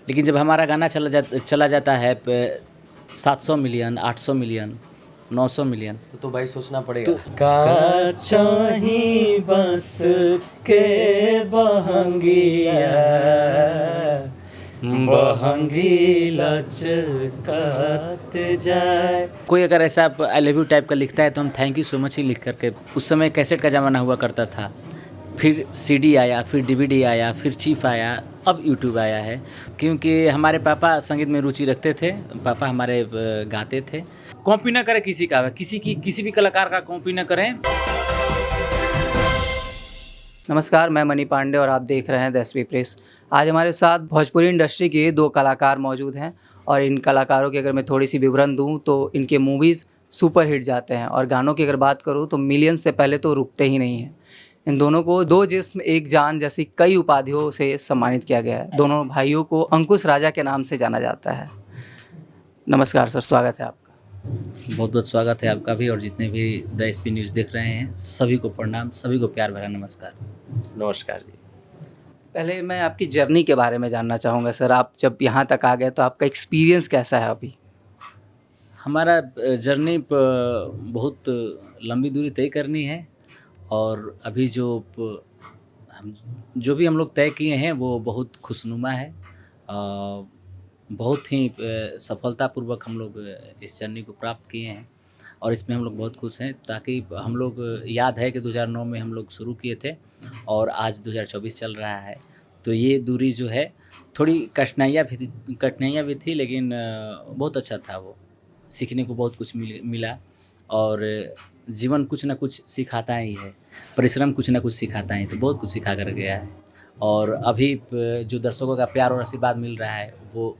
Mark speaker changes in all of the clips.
Speaker 1: लेकिन जब हमारा गाना चला जाता है 700 मिलियन, 800 मिलियन, 900 मिलियन,
Speaker 2: तो भाई सोचना पड़ेगा।
Speaker 3: का चाही बस के बहंगिया बहंगी लचकात जाए।
Speaker 1: कोई अगर ऐसा आई लव यू टाइप का लिखता है तो हम थैंक यू सो मच ही लिख करके, उस समय कैसेट का ज़माना हुआ करता था, फिर सीडी आया, फिर डीवीडी आया, फिर चीफ आया, अब यूट्यूब आया है। क्योंकि हमारे पापा संगीत में रुचि रखते थे, पापा हमारे गाते थे। कॉपी ना करें किसी का, किसी भी कलाकार का कॉपी ना करें।
Speaker 4: नमस्कार, मैं मनी पांडे और आप देख रहे हैं द एसबी प्रेस। आज हमारे साथ भोजपुरी इंडस्ट्री के दो कलाकार मौजूद हैं और इन कलाकारों की अगर मैं थोड़ी सी विवरण दूं तो इनके मूवीज़ सुपर हिट जाते हैं और गानों की अगर बात करूं तो मिलियन से पहले तो रुकते ही नहीं हैं। इन दोनों को दो जिस्म एक जान जैसी कई उपाधियों से सम्मानित किया गया है। दोनों भाइयों को अंकुश राजा के नाम से जाना जाता है। नमस्कार सर, स्वागत है आपका।
Speaker 1: बहुत बहुत स्वागत है आपका भी, और जितने भी द एसपी न्यूज़ देख रहे हैं सभी को प्रणाम, सभी को प्यार भरा नमस्कार।
Speaker 3: नमस्कार जी।
Speaker 4: पहले मैं आपकी जर्नी के बारे में जानना चाहूँगा सर। आप जब यहाँ तक आ गए तो आपका एक्सपीरियंस कैसा है अभी?
Speaker 1: हमारा जर्नी बहुत लंबी दूरी तय करनी है, और अभी जो भी हम लोग तय किए हैं वो बहुत खुशनुमा है। बहुत ही सफलतापूर्वक हम लोग इस जर्नी को प्राप्त किए हैं और इसमें हम लोग बहुत खुश हैं। ताकि हम लोग, याद है कि 2009 में हम लोग शुरू किए थे और आज 2024 चल रहा है, तो ये दूरी जो है थोड़ी कठिनाइयाँ भी थी, लेकिन बहुत अच्छा था। वो सीखने को बहुत कुछ मिला, और जीवन कुछ ना कुछ सिखाता ही है, परिश्रम कुछ ना कुछ सिखाता ही, तो बहुत कुछ सिखा कर गया है। और अभी जो दर्शकों का प्यार और आशीर्वाद मिल रहा है वो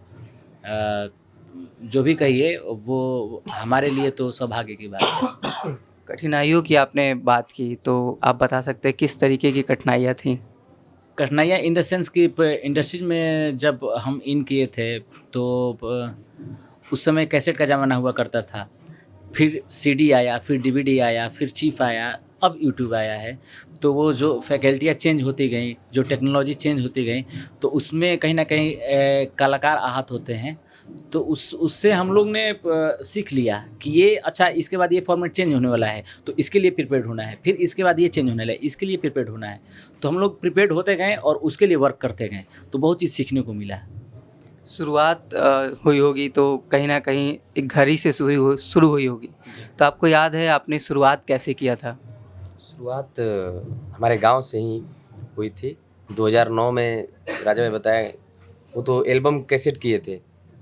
Speaker 1: जो भी कहिए वो हमारे लिए तो सौभाग्य की बात है।
Speaker 4: कठिनाइयों की आपने बात की, तो आप बता सकते हैं किस तरीके की कठिनाइयाँ थीं?
Speaker 1: कठिनाइयाँ इन द सेंस कि इंडस्ट्री में जब हम इन किए थे तो उस समय कैसेट का ज़माना हुआ करता था, फिर सीडी आया, फिर डीवीडी आया, फिर चीफ आया, अब यूट्यूब आया है। तो वो जो फैकल्टियाँ चेंज होती गई, जो टेक्नोलॉजी चेंज होती गई, तो उसमें कहीं ना कहीं कलाकार आहत होते हैं। तो उससे हम लोग ने सीख लिया कि ये अच्छा, इसके बाद ये फॉर्मेट चेंज होने वाला है तो इसके लिए प्रिपेयर्ड होना है, फिर इसके बाद ये चेंज होने वाला है, इसके लिए प्रिपेयर्ड होना है। तो हम लोग प्रिपेयर्ड होते गए और उसके लिए वर्क करते गए, तो बहुत चीज़ सीखने को मिला।
Speaker 4: शुरुआत हुई होगी तो कहीं ना कहीं एक घर ही से शुरू हुई होगी, तो आपको याद है आपने शुरुआत कैसे किया था?
Speaker 2: शुरुआत हमारे गांव से ही हुई थी। 2009 में राजा ने बताया, वो तो एल्बम कैसेट किए थे।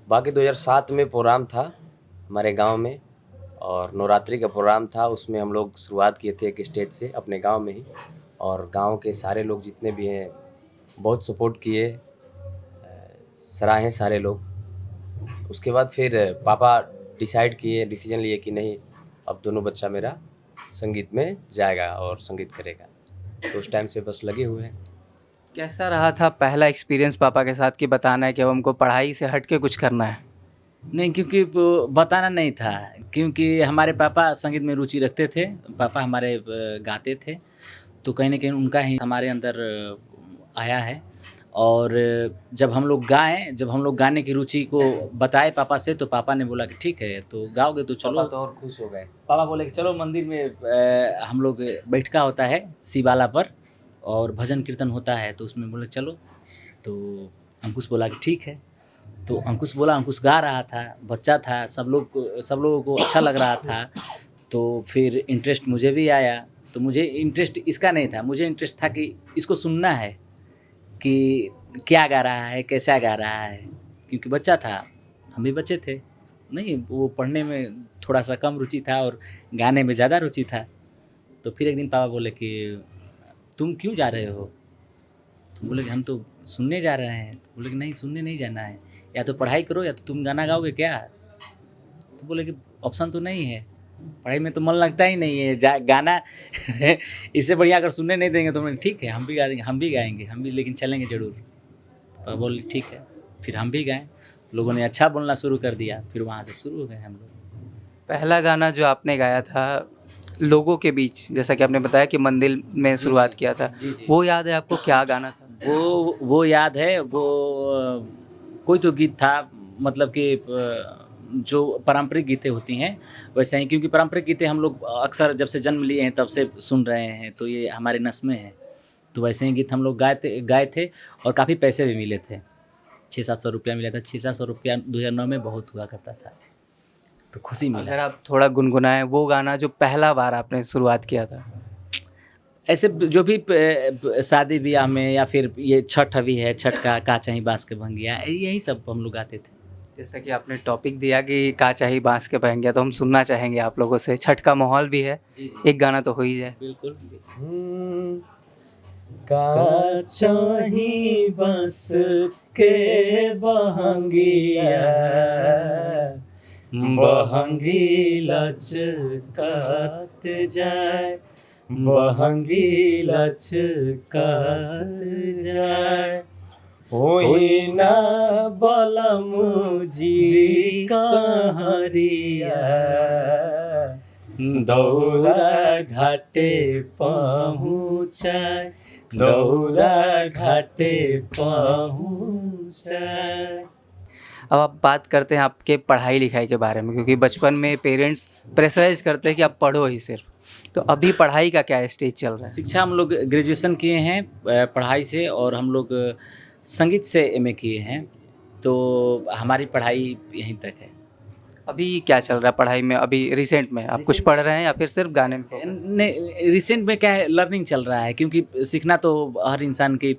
Speaker 2: बाकी 2007 में प्रोग्राम था हमारे गांव में, और नवरात्रि का प्रोग्राम था, उसमें हम लोग शुरुआत किए थे एक स्टेज से अपने गांव में ही। और गांव के सारे लोग जितने भी हैं बहुत सपोर्ट किए, सराहे सारे लोग। उसके बाद फिर पापा डिसीजन लिए कि नहीं, अब दोनों बच्चा मेरा संगीत में जाएगा और संगीत करेगा। तो उस टाइम से बस लगे हुए हैं।
Speaker 4: कैसा रहा था पहला एक्सपीरियंस पापा के साथ कि बताना है कि अब हमको पढ़ाई से हट के कुछ करना है?
Speaker 1: नहीं, क्योंकि बताना नहीं था, क्योंकि हमारे पापा संगीत में रुचि रखते थे, पापा हमारे गाते थे, तो कहीं ना कहीं उनका ही हमारे अंदर आया है। और जब हम लोग गाने की रुचि को बताए पापा से, तो पापा ने बोला कि ठीक है, तो गाओगे तो चलो।
Speaker 2: पापा तो और खुश हो गए।
Speaker 1: पापा बोले कि चलो मंदिर में हम लोग बैठका होता है शिवाला पर और भजन कीर्तन होता है, तो उसमें बोले चलो। तो अंकुश बोला कि ठीक है। तो अंकुश गा रहा था, बच्चा था, सब लोगों को अच्छा लग रहा था। तो फिर इंटरेस्ट मुझे भी आया। तो मुझे इंटरेस्ट इसका नहीं था, मुझे इंटरेस्ट था कि इसको सुनना है कि क्या गा रहा है, कैसा गा रहा है। क्योंकि बच्चा था, हम भी बच्चे थे, नहीं वो पढ़ने में थोड़ा सा कम रुचि था और गाने में ज़्यादा रुचि था। तो फिर एक दिन पापा बोले कि तुम क्यों जा रहे हो? तो बोले कि हम तो सुनने जा रहे हैं। तो बोले कि नहीं, सुनने नहीं जाना है, या तो पढ़ाई करो या तो तुम गाना गाओगे क्या? तो बोले कि ऑप्शन तो नहीं है, पढ़ाई में तो मन लगता ही नहीं है, गाना इससे बढ़िया अगर सुनने नहीं देंगे तो बोले ठीक है, हम भी गा देंगे, हम भी गाएंगे, हम भी लेकिन चलेंगे ज़रूर। तो बोले ठीक है, फिर हम भी गाएँ। लोगों ने अच्छा बोलना शुरू कर दिया, फिर वहाँ से शुरू हो गए हम लोग।
Speaker 4: पहला गाना जो आपने गाया था लोगों के बीच, जैसा कि आपने बताया कि मंदिर में शुरुआत किया था,
Speaker 1: जी।
Speaker 4: वो याद है आपको? क्या गाना था
Speaker 1: वो याद है, वो कोई तो गीत था, मतलब कि जो पारंपरिक गीतें होती हैं वैसे ही, क्योंकि पारंपरिक गीतें हम लोग अक्सर जब से जन्म लिए हैं तब से सुन रहे हैं, तो ये हमारे नस में है। तो वैसे ही गीत हम लोग गाए थे और काफ़ी पैसे भी मिले थे। 600-700 रुपया मिला था। 600-700 रुपया 2009 में बहुत हुआ करता था, तो खुशी
Speaker 4: अगर
Speaker 1: मिला।
Speaker 4: आप थोड़ा गुनगुनाएं वो गाना जो पहला बार आपने शुरुआत किया था।
Speaker 1: ऐसे जो भी शादी ब्याह में, या फिर ये छठ अभी है, छठ का चाही बाँस के भंगिया, यही सब हम लोग गाते थे।
Speaker 4: जैसा कि आपने टॉपिक दिया कि का चाही बांस के बहंगिया, तो हम सुनना चाहेंगे आप लोगों से। छठ का माहौल भी है, एक गाना तो हो ही जाए।
Speaker 1: बिल्कुल।
Speaker 3: का चाही बस के बहंगिया, बहंगी लचकात जाए, बहंगी लचकात जाए, होई ना बलमुजी कहरिया, दौरा घाटे पहुँचाए, दौरा घाटे पहुँचाए।
Speaker 4: अब आप बात करते हैं आपके पढ़ाई लिखाई के बारे में, क्योंकि बचपन में पेरेंट्स प्रेशराइज करते हैं कि आप पढ़ो ही सिर्फ। तो अभी पढ़ाई का क्या स्टेज चल रहा है?
Speaker 1: शिक्षा हम लोग ग्रेजुएशन किए हैं पढ़ाई से, और हम लोग संगीत से एमए किए हैं, तो हमारी पढ़ाई यहीं तक है।
Speaker 4: अभी क्या चल रहा है पढ़ाई में? अभी रिसेंट में आप कुछ पढ़ रहे हैं या फिर सिर्फ गाने में focus?
Speaker 1: नहीं, रिसेंट में क्या है, लर्निंग चल रहा है, क्योंकि सीखना तो हर इंसान की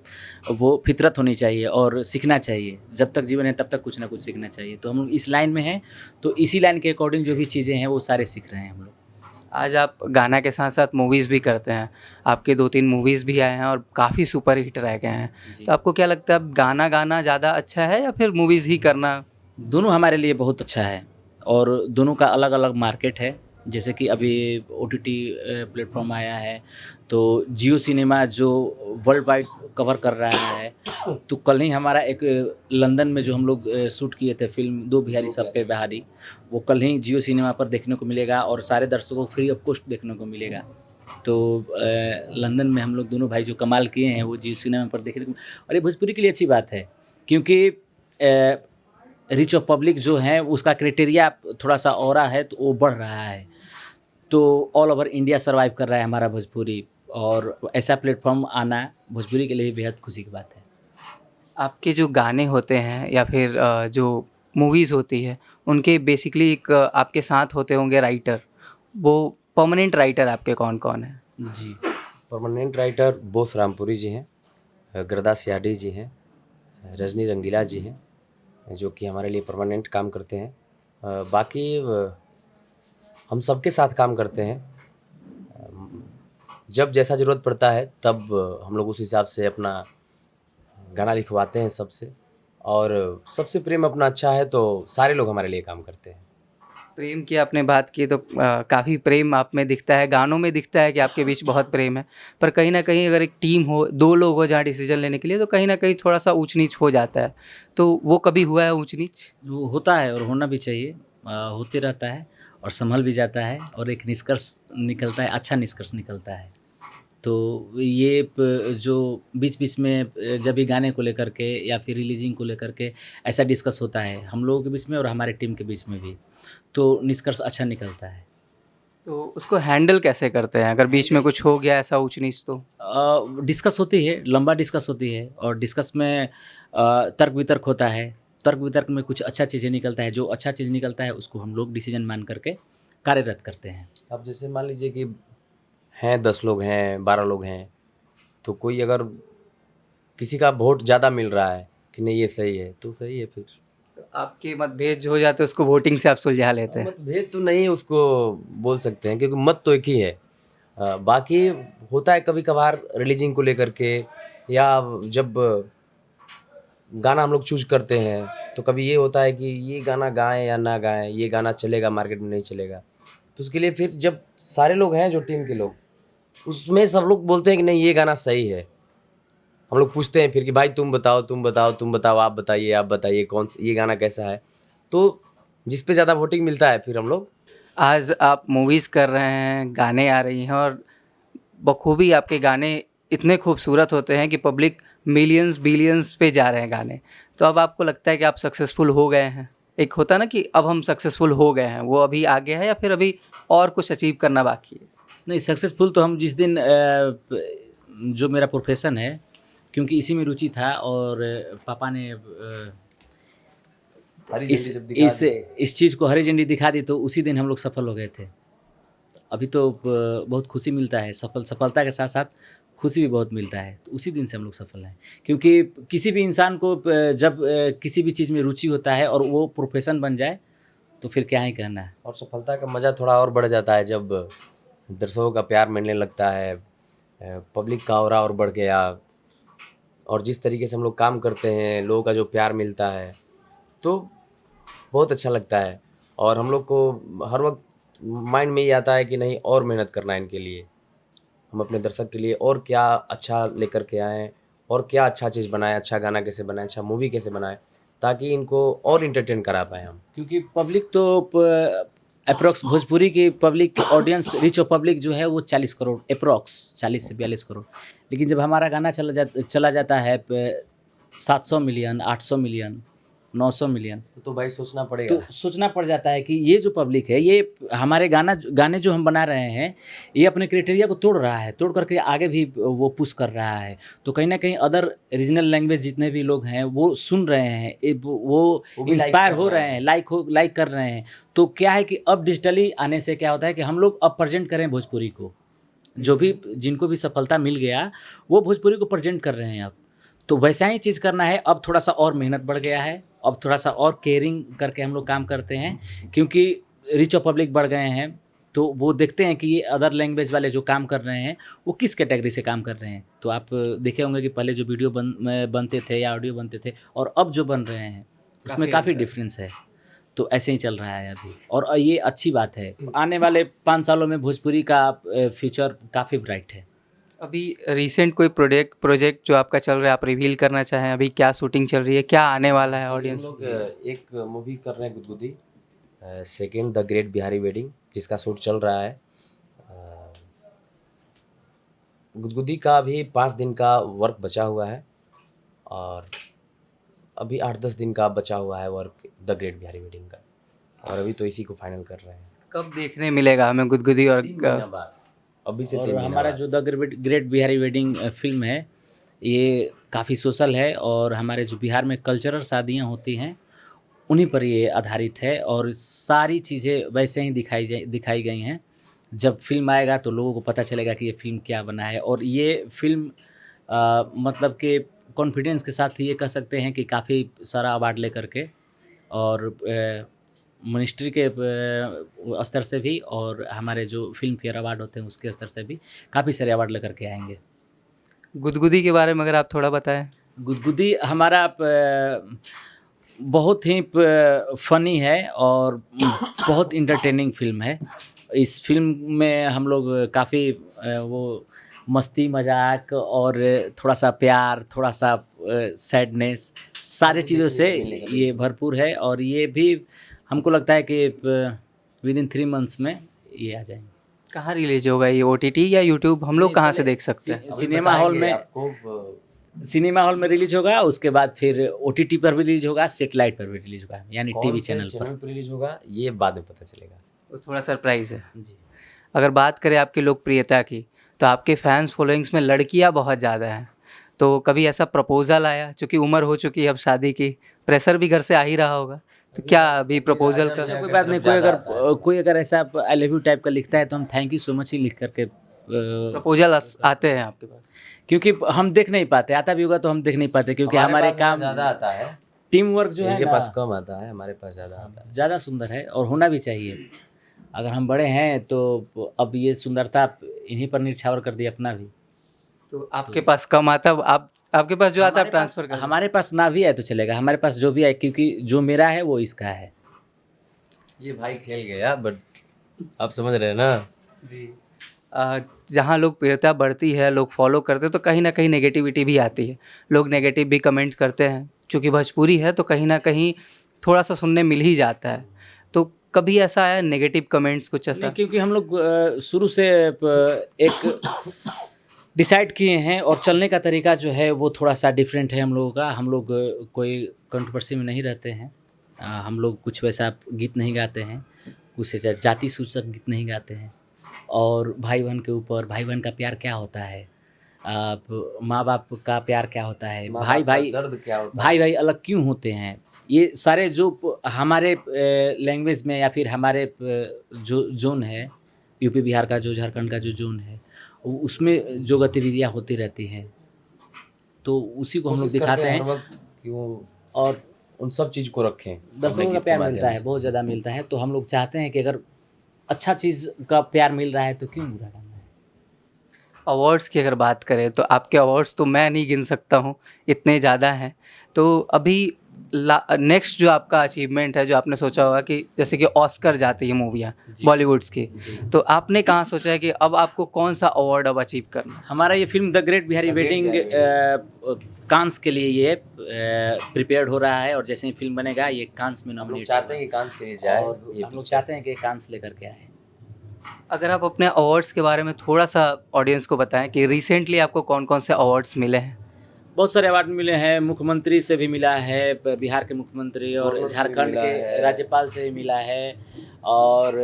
Speaker 1: वो फितरत होनी चाहिए और सीखना चाहिए। जब तक जीवन है तब तक कुछ ना कुछ सीखना चाहिए। तो हम लोग इस लाइन में हैं, तो इसी लाइन के अकॉर्डिंग जो भी चीज़ें हैं वो सारे सीख रहे हैं हम लोग।
Speaker 4: आज आप गाना के साथ साथ मूवीज़ भी करते हैं। आपके 2-3 मूवीज़ भी आए हैं और काफ़ी सुपर हिट रह गए हैं। तो आपको क्या लगता है, अब गाना गाना ज़्यादा अच्छा है या फिर मूवीज़ ही करना?
Speaker 1: दोनों हमारे लिए बहुत अच्छा है, और दोनों का अलग अलग मार्केट है। जैसे कि अभी OTT प्लेटफॉर्म आया है, तो जियो सिनेमा जो वर्ल्ड वाइड कवर कर रहा है, तो कल ही हमारा एक लंदन में जो हम लोग शूट किए थे फिल्म दो बिहारी सब पे बिहारी, वो कल ही जियो सिनेमा पर देखने को मिलेगा और सारे दर्शकों को फ्री ऑफ कॉस्ट देखने को मिलेगा। तो लंदन में हम लोग दोनों भाई जो कमाल किए हैं वो जियो सिनेमा पर देखने को, और ये भोजपुरी के लिए अच्छी बात है, क्योंकि रिच ऑफ पब्लिक जो है उसका क्राइटेरिया थोड़ा सा और है, तो वो बढ़ रहा है। तो ऑल ओवर इंडिया सर्वाइव कर रहा है हमारा भोजपुरी, और ऐसा प्लेटफॉर्म आना भोजपुरी के लिए भी बेहद खुशी की बात है।
Speaker 4: आपके जो गाने होते हैं या फिर जो मूवीज़ होती है, उनके बेसिकली एक आपके साथ होते होंगे राइटर, वो परमानेंट राइटर आपके कौन कौन है?
Speaker 1: जी,
Speaker 2: परमानेंट राइटर बोस रामपुरी जी हैं, गुरदास याडी जी हैं, रजनी रंगीला जी हैं, जो कि हमारे लिए परमानेंट काम करते हैं। बाकी हम सबके साथ काम करते हैं। जब जैसा ज़रूरत पड़ता है तब हम लोग उस हिसाब से अपना गाना लिखवाते हैं सबसे, और सबसे प्रेम अपना अच्छा है तो सारे लोग हमारे लिए काम करते हैं।
Speaker 4: प्रेम की आपने बात की तो काफ़ी प्रेम आप में दिखता है, गानों में दिखता है कि आपके बीच बहुत प्रेम है। पर कहीं ना कहीं अगर एक टीम हो, 2 लोग हो जहाँ डिसीजन लेने के लिए, तो कहीं ना कहीं थोड़ा सा ऊंच नीच हो जाता है। तो वो कभी हुआ है ऊंच नीच?
Speaker 1: वो होता है और होना भी चाहिए, होते रहता है और संभल भी जाता है, और एक निष्कर्ष निकलता है, अच्छा निष्कर्ष निकलता है। तो ये जो बीच बीच में जब भी गाने को लेकर के या फिर रिलीजिंग को लेकर के ऐसा डिस्कस होता है हम लोगों के बीच में और हमारे टीम के बीच में भी, तो निष्कर्ष अच्छा निकलता है।
Speaker 4: तो उसको हैंडल कैसे करते हैं अगर बीच में कुछ हो गया ऐसा ऊंच नीच? तो
Speaker 1: डिस्कस होती है, लंबा डिस्कस होती है, और डिस्कस में तर्क वितर्क होता है। तर्क वितर्क में कुछ अच्छा चीज़ें निकलता है, जो अच्छा चीज़ निकलता है उसको हम लोग डिसीजन मान करके कार्यरत करते हैं।
Speaker 2: अब जैसे मान लीजिए कि हैं 10 लोग हैं, 12 लोग हैं, तो कोई अगर किसी का वोट ज़्यादा मिल रहा है कि नहीं ये सही है, तो सही है। फिर
Speaker 4: आपके मतभेद जो हो जाते हैं उसको वोटिंग से आप सुलझा लेते हैं?
Speaker 2: मतभेद तो नहीं उसको बोल सकते हैं, क्योंकि मत तो एक ही है। बाकी होता है कभी कभार रिलीजिंग को लेकर के, या जब गाना हम लोग चूज करते हैं तो कभी ये होता है कि ये गाना गाएं या ना गाएं, ये गाना चलेगा मार्केट में नहीं चलेगा। तो उसके लिए फिर जब सारे लोग हैं जो टीम के लोग, उसमें सब लोग बोलते हैं कि नहीं ये गाना सही है, हम लोग पूछते हैं फिर कि भाई तुम बताओ तुम बताओ तुम बताओ, आप बताइए कौन सा ये गाना कैसा है। तो जिस पे ज़्यादा वोटिंग मिलता है फिर हम लोग।
Speaker 4: आज आप मूवीज़ कर रहे हैं, गाने आ रही हैं, और बखूबी आपके गाने इतने खूबसूरत होते हैं कि पब्लिक मिलियंस बिलियंस पे जा रहे हैं गाने। तो अब आपको लगता है कि आप सक्सेसफुल हो गए हैं? एक होता है ना कि अब हम सक्सेसफुल हो गए हैं, वो अभी आगे है या फिर अभी और कुछ अचीव करना बाकी है?
Speaker 1: नहीं, सक्सेसफुल तो हम जिस दिन जो मेरा प्रोफेशन है, क्योंकि इसी में रुचि था और पापा ने
Speaker 2: हरी
Speaker 1: इस
Speaker 2: झंडी जब दिखा
Speaker 1: इस
Speaker 2: दी
Speaker 1: इस चीज़ को हरी झंडी दिखा दी तो उसी दिन हम लोग सफल हो गए थे। अभी तो बहुत खुशी मिलता है, सफलता के साथ साथ खुशी भी बहुत मिलता है, तो उसी दिन से हम लोग सफल हैं। क्योंकि किसी भी इंसान को जब किसी भी चीज़ में रुचि होता है और वो प्रोफेशन बन जाए तो फिर क्या ही कहना है।
Speaker 2: और सफलता का मज़ा थोड़ा और बढ़ जाता है जब दर्शकों का प्यार मिलने लगता है, पब्लिक का ऑरा और बढ़ गया, और जिस तरीके से हम लोग काम करते हैं, लोगों का जो प्यार मिलता है, तो बहुत अच्छा लगता है। और हम लोग को हर वक्त माइंड में ये आता है कि नहीं, और मेहनत करना है इनके लिए, हम अपने दर्शक के लिए और क्या अच्छा लेकर के आएँ, और क्या अच्छा चीज़ बनाएं, अच्छा गाना कैसे बनाएं, अच्छा मूवी कैसे बनाएं, ताकि इनको और इंटरटेन करा पाएँ हम।
Speaker 1: क्योंकि पब्लिक तो अप्रोक्स भोजपुरी की public audience reach of public जो है वो 40 करोड़ अप्रोक्स 40 से 42 करोड़, लेकिन जब हमारा गाना चला जाता है 700 मिलियन, 800 मिलियन, 900 मिलियन,
Speaker 2: तो भाई सोचना पड़ेगा।
Speaker 1: तो सोचना पड़ जाता है कि ये जो पब्लिक है, ये हमारे गाने जो हम बना रहे हैं, ये अपने क्राइटेरिया को तोड़ रहा है, तोड़ करके आगे भी वो पुश कर रहा है। तो कहीं ना कहीं अदर रीजनल लैंग्वेज जितने भी लोग हैं वो सुन रहे हैं, वो
Speaker 2: भी
Speaker 1: इंस्पायर
Speaker 2: like
Speaker 1: हो
Speaker 2: कर
Speaker 1: रहे
Speaker 2: रहे
Speaker 1: हैं, लाइक कर रहे हैं। तो क्या है कि अब डिजिटली आने से क्या होता है कि हम लोग अब प्रेजेंट करें भोजपुरी को, जो भी जिनको भी सफलता मिल गया वो भोजपुरी को प्रेजेंट कर रहे हैं अब। तो वैसा ही चीज़ करना है, अब थोड़ा सा और मेहनत बढ़ गया है, अब थोड़ा सा और केयरिंग करके हम लोग काम करते हैं, क्योंकि रीच ऑफ पब्लिक बढ़ गए हैं। तो वो देखते हैं कि ये अदर लैंग्वेज वाले जो काम कर रहे हैं वो किस कैटेगरी से काम कर रहे हैं। तो आप देखे होंगे कि पहले जो वीडियो बनते थे या ऑडियो बनते थे और अब जो बन रहे हैं उसमें काफ़ी डिफरेंस है। तो ऐसे ही चल रहा है अभी, और ये अच्छी बात है। आने वाले 5 सालों में भोजपुरी का फ्यूचर काफ़ी ब्राइट है।
Speaker 4: अभी रिसेंट कोई प्रोजेक्ट जो आपका चल रहा है, आप रिवील करना चाहें? अभी क्या शूटिंग चल रही है, क्या आने वाला है
Speaker 2: हम
Speaker 4: ऑडियंस?
Speaker 2: लोग एक मूवी कर रहे हैं गुदगुदी, second the great Bihari wedding, जिसका शूट चल रहा है। गुदगुदी का अभी 5 दिन का वर्क बचा हुआ है, और अभी 8-10 दिन का बचा हुआ है work the great Bihari wedding का, और अभी तो इसी को फाइनल कर रहे हैं।
Speaker 4: कब देखने मिलेगा हमें गुदगुदी? और
Speaker 2: 3 महीना बाद, अभी से 3
Speaker 1: और
Speaker 2: महीना
Speaker 1: हमारा
Speaker 2: बाद।
Speaker 1: जो the great Bihari wedding film है, ये काफ़ी सोशल है, और हमारे जो बिहार में कल्चरल शादियाँ होती हैं उन्हीं पर ये आधारित है, और सारी चीज़ें वैसे ही दिखाई गई हैं। जब फिल्म आएगा तो लोगों को पता चलेगा कि ये फिल्म क्या बना है। और ये फिल्म मतलब कि कॉन्फिडेंस के साथ ये कह सकते हैं कि काफ़ी सारा अवार्ड लेकर के, और मिनिस्ट्री के स्तर से भी, और हमारे जो फिल्म फेयर अवार्ड होते हैं उसके स्तर से भी काफ़ी सारे अवार्ड लेकर के आएंगे।
Speaker 4: गुदगुदी के बारे में अगर आप थोड़ा बताएं।
Speaker 1: गुदगुदी हमारा बहुत ही फनी है और बहुत इंटरटेनिंग फिल्म है। इस फिल्म में हम लोग काफ़ी वो मस्ती मजाक और थोड़ा सा प्यार, थोड़ा सा सैडनेस, सारे चीज़ों से ये भरपूर है, और ये भी हमको लगता है कि विदिन 3 मंथ्स में ये आ जाएंगे।
Speaker 4: कहाँ रिलीज होगा ये? OTT या यूट्यूब? हम लोग कहाँ से देख सकते हैं?
Speaker 1: सिनेमा हॉल में, सिनेमा हॉल में रिलीज होगा, उसके बाद फिर OTT पर भी रिलीज होगा, सेटेलाइट पर भी रिलीज होगा, यानी टीवी चैनल पर
Speaker 2: रिलीज होगा, ये बाद में पता चलेगा।
Speaker 4: तो थोड़ा सरप्राइज है
Speaker 1: जी।
Speaker 4: अगर बात करें आपकी लोकप्रियता की, तो आपके फैंस फॉलोइंग्स में लड़कियां बहुत ज़्यादा हैं। तो कभी ऐसा प्रपोजल आया? चूँकि उम्र हो चुकी है अब शादी की, प्रेशर भी घर से आ ही रहा होगा, तो क्या अभी प्रपोजल का?
Speaker 1: कोई बात नहीं, कोई अगर ऐसा आई लव यू टाइप का लिखता है तो हम थैंक यू सो मच ही लिख करके
Speaker 4: प्रपोजल आते हैं आपके पास?
Speaker 1: क्योंकि हम देख नहीं पाते, आता भी होगा तो हम देख नहीं पाते, क्योंकि हमारे काम
Speaker 2: ज़्यादा आता है,
Speaker 1: टीम वर्क जो है
Speaker 2: इनके
Speaker 1: ना,
Speaker 2: पास कम आता है, हमारे पास ज़्यादा आता है।
Speaker 1: ज़्यादा सुंदर है और होना भी चाहिए। अगर हम बड़े हैं तो अब ये सुंदरता इन्हीं पर निछावर कर दी अपना भी।
Speaker 4: तो आपके पास कम आता, आपके पास जो आता है ट्रांसफ़र कर?
Speaker 1: हमारे पास ना भी आए तो चलेगा, हमारे पास जो भी आए, क्योंकि जो मेरा है वो इसका है।
Speaker 2: ये भाई खेल गया, बट आप समझ रहे हैं ना
Speaker 4: जी। जहाँ लोकप्रियता बढ़ती है, लोग फॉलो करते हैं, तो कहीं ना कहीं नेगेटिविटी भी आती है। लोग नेगेटिव भी कमेंट करते हैं, क्योंकि भोजपुरी है तो कहीं ना कहीं थोड़ा सा सुनने मिल ही जाता है। तो कभी ऐसा है नेगेटिव कमेंट्स कुछ ऐसा?
Speaker 1: नहीं, क्योंकि हम लोग शुरू से एक डिसाइड किए हैं, और चलने का तरीका जो है वो थोड़ा सा डिफरेंट है हम लोगों का। हम लोग कोई कंट्रोवर्सी में नहीं रहते हैं। हम लोग कुछ वैसा गीत नहीं गाते हैं, कुछ ऐसा जाति सूचक गीत नहीं गाते हैं। और भाई बहन के ऊपर, भाई बहन का प्यार क्या होता है, माँ बाप का प्यार क्या होता है,
Speaker 2: माँ
Speaker 1: भाई
Speaker 2: बाप का
Speaker 1: भाई
Speaker 2: दर्द क्या होता है।
Speaker 1: भाई भाई अलग क्यों होते हैं, ये सारे जो हमारे लैंग्वेज में या फिर हमारे जो जोन है, यूपी बिहार का जो, झारखंड का जो जोन है, उसमें जो गतिविधियाँ होती रहती हैं, तो उसी को हम लोग
Speaker 2: कोशिश करते
Speaker 1: दिखाते
Speaker 2: हर
Speaker 1: हैं।
Speaker 2: वक्त कि वो
Speaker 1: और
Speaker 2: उन सब चीज़ को रखें।
Speaker 1: दर्शकों
Speaker 2: अपने
Speaker 1: का
Speaker 2: गीत के
Speaker 1: प्यार
Speaker 2: माध्यम
Speaker 1: मिलता है,
Speaker 2: से।
Speaker 1: बहुत ज़्यादा मिलता है। तो हम लोग चाहते हैं कि अगर अच्छा चीज़ का प्यार मिल रहा है तो क्यों बुरा करना है।
Speaker 4: अवार्ड्स की अगर बात करें तो आपके अवार्ड्स तो मैं नहीं गिन सकता हूँ, इतने ज़्यादा हैं। तो अभी नेक्स्ट जो आपका अचीवमेंट है, जो आपने सोचा होगा कि जैसे कि ऑस्कर जाती है मूवियाँ बॉलीवुड्स की, तो आपने कहाँ सोचा है कि अब आपको कौन सा अवार्ड अब अचीव करना है?
Speaker 1: हमारा ये film the great Bihari
Speaker 2: The Great
Speaker 1: wedding
Speaker 2: Bihari
Speaker 1: Cannes के लिए ये प्रिपेयर्ड हो रहा है, और जैसे ही फिल्म बनेगा ये कांस में
Speaker 2: हम लोग
Speaker 1: नॉमिनेट
Speaker 2: चाहते हैं कि कांस के लिए जाए।
Speaker 1: और
Speaker 2: ये
Speaker 1: हम लोग चाहते हैं कि कांस लेकर के आए।
Speaker 4: अगर आप अपने अवार्ड्स के बारे में थोड़ा सा ऑडियंस को बताएं कि रिसेंटली आपको कौन कौन से अवार्ड्स मिले हैं?
Speaker 1: बहुत सारे अवार्ड मिले हैं, मुख्यमंत्री से भी मिला है, बिहार के मुख्यमंत्री, और
Speaker 2: गवर्नर से भी
Speaker 1: झारखंड
Speaker 2: मिला
Speaker 1: के
Speaker 2: है।
Speaker 1: राज्यपाल से भी मिला है, और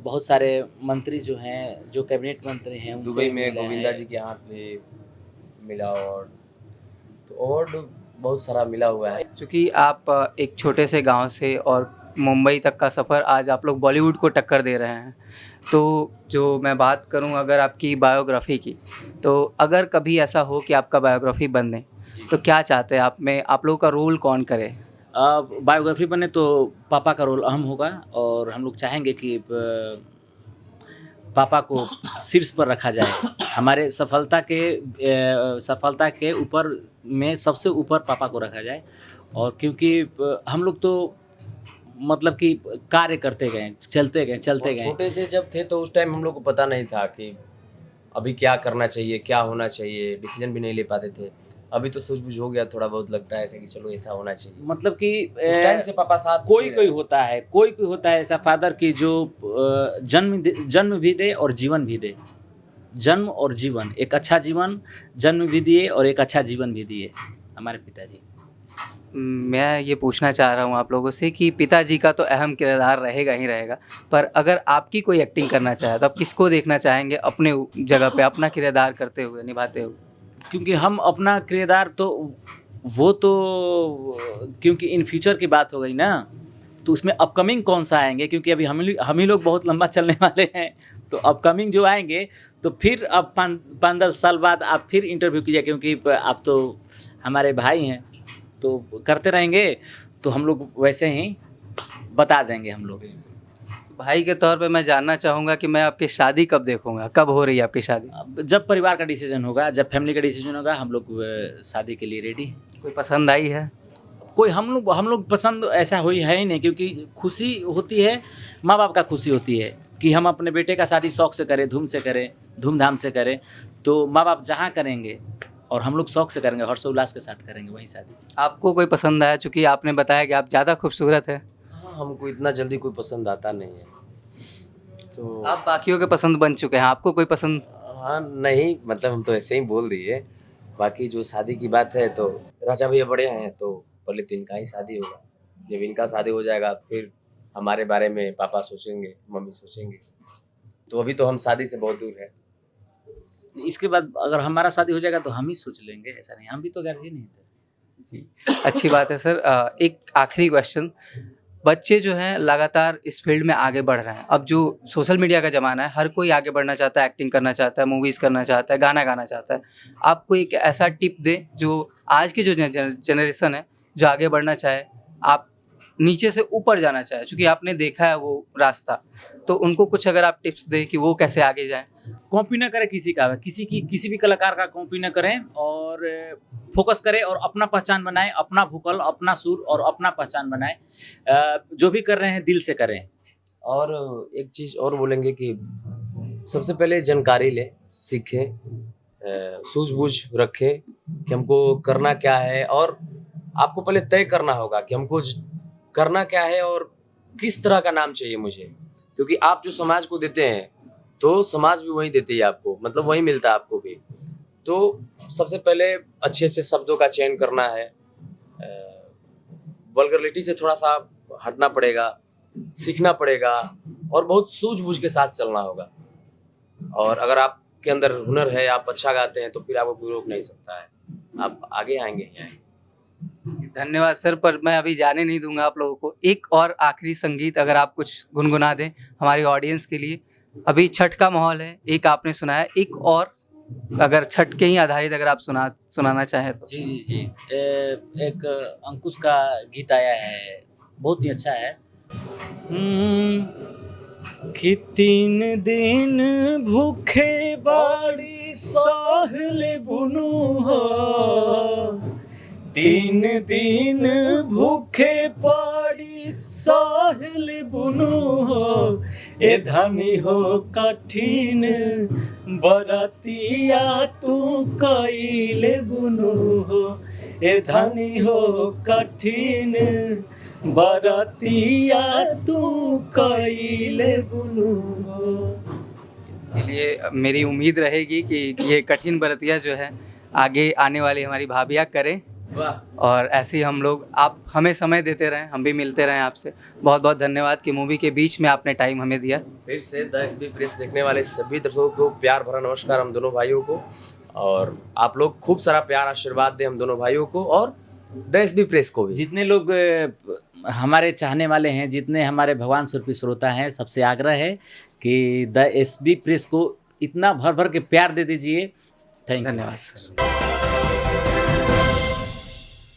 Speaker 1: बहुत सारे मंत्री जो हैं, जो कैबिनेट मंत्री हैं, उनसे
Speaker 2: दुबई
Speaker 1: भी
Speaker 2: में
Speaker 1: मिला
Speaker 2: गोविंदा
Speaker 1: है।
Speaker 2: जी के हाथ में मिला अवार्ड। तो अवार्ड बहुत सारा मिला हुआ है।
Speaker 4: क्योंकि आप एक छोटे से गांव से और मुंबई तक का सफ़र, आज आप लोग बॉलीवुड को टक्कर दे रहे हैं। तो जो मैं बात करूं अगर आपकी बायोग्राफी की, तो अगर कभी ऐसा हो कि आपका बायोग्राफी बने, तो क्या चाहते हैं आप लोगों का रोल कौन करे?
Speaker 1: बायोग्राफी बने तो पापा का रोल अहम होगा, और हम लोग चाहेंगे कि पापा को शीर्ष पर रखा जाए। हमारे सफलता के ऊपर में सबसे ऊपर पापा को रखा जाए। और क्योंकि हम लोग तो मतलब कि कार्य करते गए, चलते
Speaker 2: और
Speaker 1: गए।
Speaker 2: छोटे से जब थे तो उस टाइम हम लोग को पता नहीं था कि अभी क्या करना चाहिए, क्या होना चाहिए, डिसीजन भी नहीं ले पाते थे। अभी तो सूझबूझ हो गया, थोड़ा बहुत लगता है ऐसा कि चलो ऐसा होना चाहिए।
Speaker 1: मतलब कि
Speaker 2: उस टाइम से पापा साथ
Speaker 1: कोई
Speaker 2: दे रहे
Speaker 1: कोई
Speaker 2: हैं।
Speaker 1: होता है ऐसा फादर की जो जन्म भी दे और जीवन भी दे। जन्म और जीवन, एक अच्छा जीवन, जन्म भी दिए और एक अच्छा जीवन भी दिए हमारे पिताजी।
Speaker 4: मैं ये पूछना चाह रहा हूँ आप लोगों से कि पिताजी का तो अहम किरदार रहेगा ही रहेगा, पर अगर आपकी कोई एक्टिंग करना चाहे तो आप किसको देखना चाहेंगे अपने जगह पे अपना किरदार करते हुए, निभाते हुए?
Speaker 1: क्योंकि हम अपना किरदार तो वो तो क्योंकि इन फ्यूचर की बात हो गई ना, तो उसमें अपकमिंग कौन सा आएंगे, क्योंकि अभी हम ही लोग बहुत लंबा चलने वाले हैं। तो अपकमिंग जो आएंगे तो फिर अब 5-10 साल बाद आप फिर इंटरव्यू कीजिए, क्योंकि आप तो हमारे भाई हैं, तो करते रहेंगे तो हम लोग वैसे ही बता देंगे हम लोग।
Speaker 4: भाई के तौर पे मैं जानना चाहूँगा कि मैं आपकी शादी कब देखूँगा, कब हो रही है आपकी शादी?
Speaker 1: अब जब परिवार का डिसीजन होगा, जब फैमिली का डिसीजन होगा, हम लोग शादी के लिए रेडी हैं।
Speaker 4: कोई पसंद आई है?
Speaker 1: कोई हम लोग पसंद ऐसा हुई है ही नहीं, क्योंकि खुशी होती है, माँ बाप का खुशी होती है कि हम अपने बेटे का शादी शौक से करें, धूमधाम से करें। तो माँ बाप जहाँ करेंगे और हम लोग शौक से करेंगे, हर्षोल्लास के साथ करेंगे वही शादी।
Speaker 4: आपको कोई पसंद आया? चूँकि आपने बताया कि आप ज़्यादा खूबसूरत हैं,
Speaker 2: हाँ, हमको इतना जल्दी कोई पसंद आता नहीं है। तो
Speaker 4: आप बाकियों के पसंद बन चुके हैं, आपको कोई पसंद?
Speaker 2: हाँ नहीं, मतलब हम तो ऐसे ही बोल दिए। बाकी जो शादी की बात है तो राजा भैया बड़े हैं, तो पहले तो इनका ही शादी होगा। जब इनका शादी हो जाएगा फिर हमारे बारे में पापा सोचेंगे, मम्मी सोचेंगे। तो अभी तो हम शादी से बहुत दूर है।
Speaker 1: इसके बाद अगर हमारा शादी हो जाएगा तो हम ही सोच लेंगे, ऐसा नहीं, हम भी तो गार्जियन ही थे।
Speaker 4: जी, अच्छी बात है सर। एक आखिरी क्वेश्चन, बच्चे जो हैं लगातार इस फील्ड में आगे बढ़ रहे हैं। अब जो सोशल मीडिया का ज़माना है, हर कोई आगे बढ़ना चाहता है, एक्टिंग करना चाहता है, मूवीज़ करना चाहता है, गाना गाना चाहता है। आप कोई एक ऐसा टिप दें जो आज की जो जनरेशन है, जो आगे बढ़ना चाहे, आप नीचे से ऊपर जाना चाहे, चूँकि आपने देखा है वो रास्ता, तो उनको कुछ अगर आप टिप्स दें कि वो कैसे आगे जाएँ?
Speaker 1: कॉपी ना करें किसी भी कलाकार का कॉपी ना करें, और फोकस करें और अपना पहचान बनाएं, अपना वोकल, अपना सुर और अपना पहचान बनाएं। जो भी कर रहे हैं दिल से करें।
Speaker 2: और एक चीज़ और बोलेंगे कि सबसे पहले जानकारी लें, सीखें, सूझबूझ रखें कि हमको करना क्या है। और आपको पहले तय करना होगा कि हमको करना क्या है और किस तरह का नाम चाहिए मुझे। क्योंकि आप जो समाज को देते हैं तो समाज भी वही देती है आपको, मतलब वही मिलता है आपको भी। तो सबसे पहले अच्छे से शब्दों का चयन करना है, वल्गरिटी से थोड़ा सा हटना पड़ेगा, सीखना पड़ेगा और बहुत सूझबूझ के साथ चलना होगा। और अगर आपके अंदर हुनर है, आप अच्छा गाते हैं, तो फिर आपको कोई रोक नहीं सकता है, आप आगे आएंगे ही आएंगे।
Speaker 4: धन्यवाद सर, पर मैं अभी जाने नहीं दूंगा आप लोगों को। एक और आखिरी संगीत अगर आप कुछ गुनगुना दें हमारी ऑडियंस के लिए। अभी छठ का माहौल है, एक आपने सुनाया, एक और अगर छठ के ही आधारित अगर आप सुनाना चाहें तो।
Speaker 1: जी जी जी। एक अंकुश का गीत आया है, बहुत ही अच्छा है।
Speaker 3: कि 3 दिन भूखे बाड़ी सहले बुनु हो, 3 दिन भूखे बाड़ी सहले बुनु हो, ए धनी हो कठिन बरतिया तू कइले बुनु हो, ए धनी हो कठिन बरतिया तू कइले बुनु हो।
Speaker 4: चलिए, मेरी उम्मीद रहेगी कि ये कठिन बरतिया जो है आगे आने वाली हमारी भाभियाँ करें, और ऐसे ही हम लोग, आप हमें समय देते रहें, हम भी मिलते रहें आपसे। बहुत बहुत धन्यवाद कि मूवी के बीच में आपने टाइम हमें दिया।
Speaker 2: फिर से द एसबी प्रेस देखने वाले सभी दर्शकों को प्यार भरा नमस्कार हम दोनों भाइयों को, और आप लोग खूब सारा प्यार आशीर्वाद दें हम दोनों भाइयों को और द एसबी प्रेस को भी।
Speaker 1: जितने लोग हमारे चाहने वाले हैं, जितने हमारे भगवान स्वरूपी श्रोता हैं, सबसे आग्रह है कि द एसबी प्रेस को इतना भर भर के प्यार दे दीजिए। Thank you.
Speaker 4: धन्यवाद सर।